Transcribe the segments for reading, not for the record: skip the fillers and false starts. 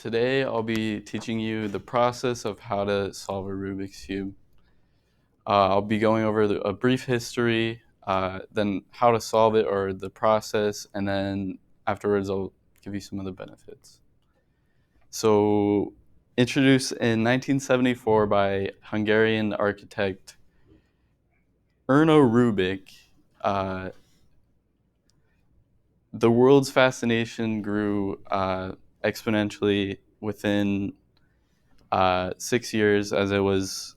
Today I'll be teaching you the process of how to solve a Rubik's Cube. I'll be going over a brief history, then how to solve it or the process, and then afterwards I'll give you some of the benefits. So, introduced in 1974 by Hungarian architect Erno Rubik, the world's fascination grew exponentially within 6 years as it was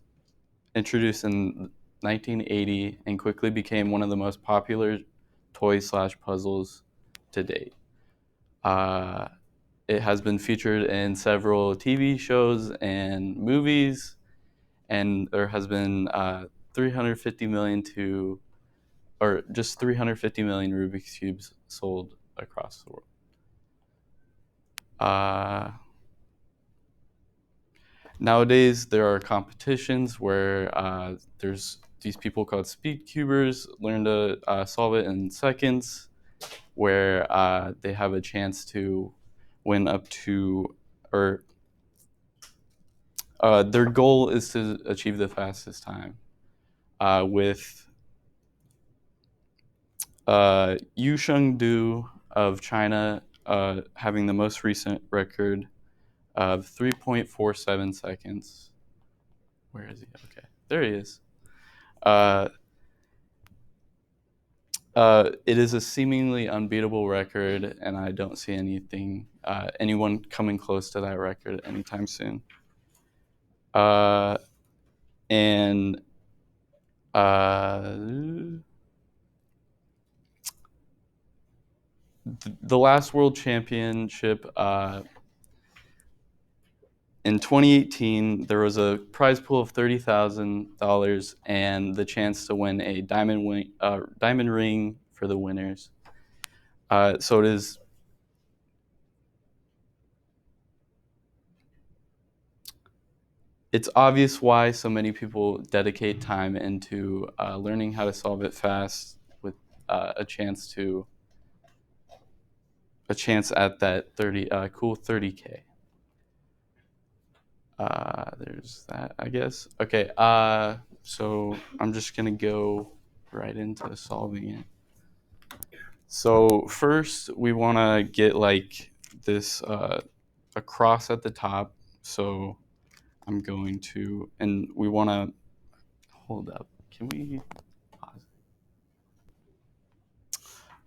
introduced in 1980 and quickly became one of the most popular toys/puzzles to date. It has been featured in several TV shows and movies, and there has been 350 million or just 350 million Rubik's Cubes sold across the world. Nowadays, there are competitions where there's these people called speed cubers learn to solve it in seconds, where they have a chance to win up to, or their goal is to achieve the fastest time. With Yu Shengdu of China having the most recent record of 3.47 seconds. Where is he? Okay, there he is. It is a seemingly unbeatable record, and I don't see anyone coming close to that record anytime soon. And the last world championship in 2018, there was a prize pool of $30,000 and the chance to win a diamond ring for the winners. So it's obvious why so many people dedicate time into learning how to solve it fast with a chance at that cool 30K. There's that, I guess. Okay, so I'm just gonna go right into solving it. So first, we want to get like this a cross at the top. So I'm going to, and we want to hold up. Can we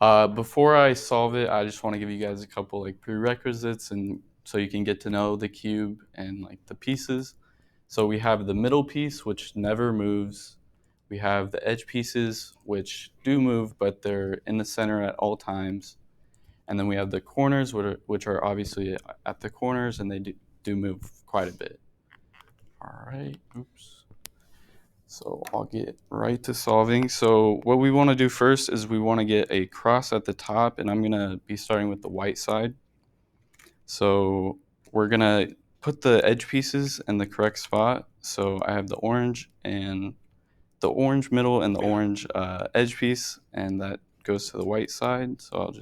pause? Before I solve it, I just want to give you guys a couple like prerequisites, and so you can get to know the cube and like the pieces. So we have the middle piece, which never moves. We have the edge pieces, which do move, but they're in the center at all times. And then we have the corners, which are obviously at the corners, and they do move quite a bit. All right, oops. So I'll get right to solving. So what we want to do first is we want to get a cross at the top, and I'm going to be starting with the white side. So we're going to put the edge pieces in the correct spot. So I have the orange middle and the orange edge piece, and that goes to the white side. So I'm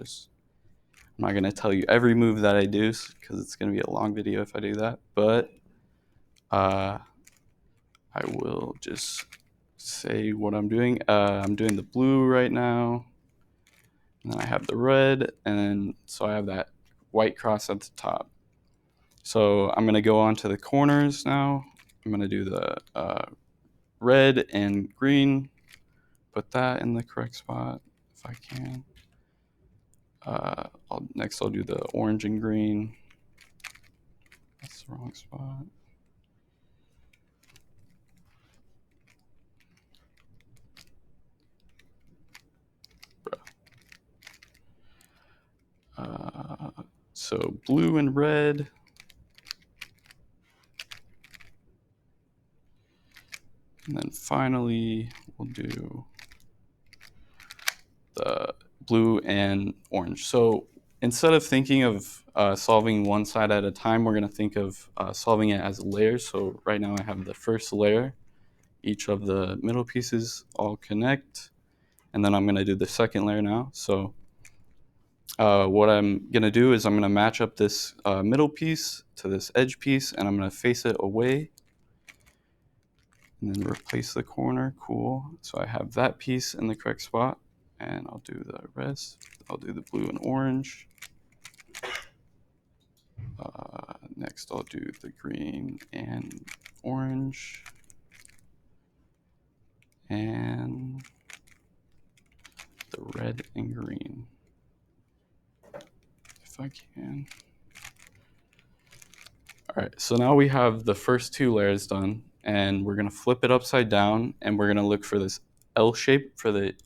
not going to tell you every move that I do because it's going to be a long video if I do that, but I will just say what I'm doing. I'm doing the blue right now, and then I have the red, and so I have that white cross at the top. So I'm going to go on to the corners now. I'm going to do the red and green, put that in the correct spot if I can. Next I'll do the orange and green. That's the wrong spot. So blue and red. And then finally, we'll do the blue and orange. So instead of thinking of solving one side at a time, we're going to think of solving it as layers. So right now I have the first layer. Each of the middle pieces all connect. And then I'm going to do the second layer now. So What I'm going to do is I'm going to match up this middle piece to this edge piece, and I'm going to face it away and then replace the corner. Cool. So I have that piece in the correct spot, and I'll do the rest. I'll do the blue and orange. Next, I'll do the green and orange. And the red and green, if I can. All right, so now we have the first two layers done, and we're gonna flip it upside down, and we're gonna look for this L shape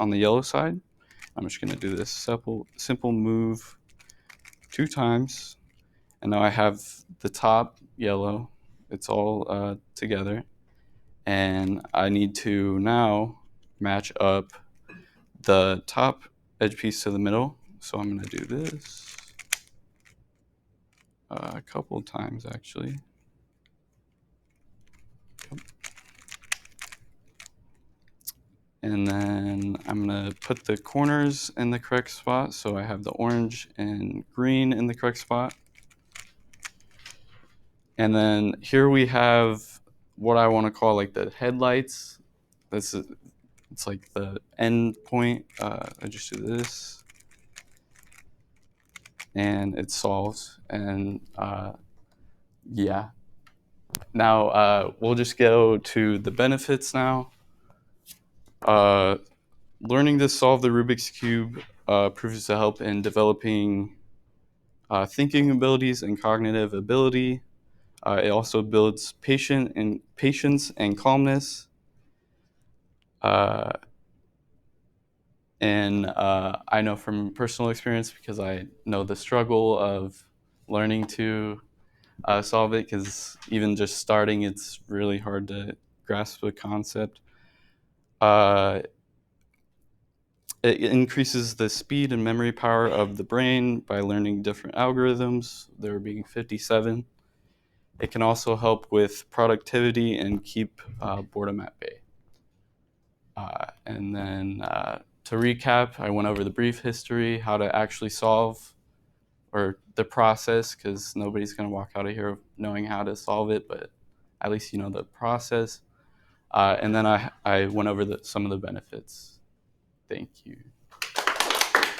on the yellow side. I'm just gonna do this simple move 2 times, and now I have the top yellow. It's all together, and I need to now match up the top edge piece to the middle. So I'm gonna do this a couple of times actually. And then I'm gonna put the corners in the correct spot. So I have the orange and green in the correct spot. And then here we have what I want to call like the headlights. It's like the end point. I just do this, and it solves. And yeah, now we'll just go to the benefits now. Learning to solve the Rubik's Cube proves to help in developing thinking abilities and cognitive ability. It also builds patience and calmness. And I know from personal experience, because I know the struggle of learning to solve it, because even just starting, it's really hard to grasp the concept. It increases the speed and memory power of the brain by learning different algorithms, there being 57. It can also help with productivity and keep boredom at bay. And then to recap, I went over the brief history, how to actually solve, or the process, because nobody's going to walk out of here knowing how to solve it, but at least you know the process. And then I went over some of the benefits. Thank you.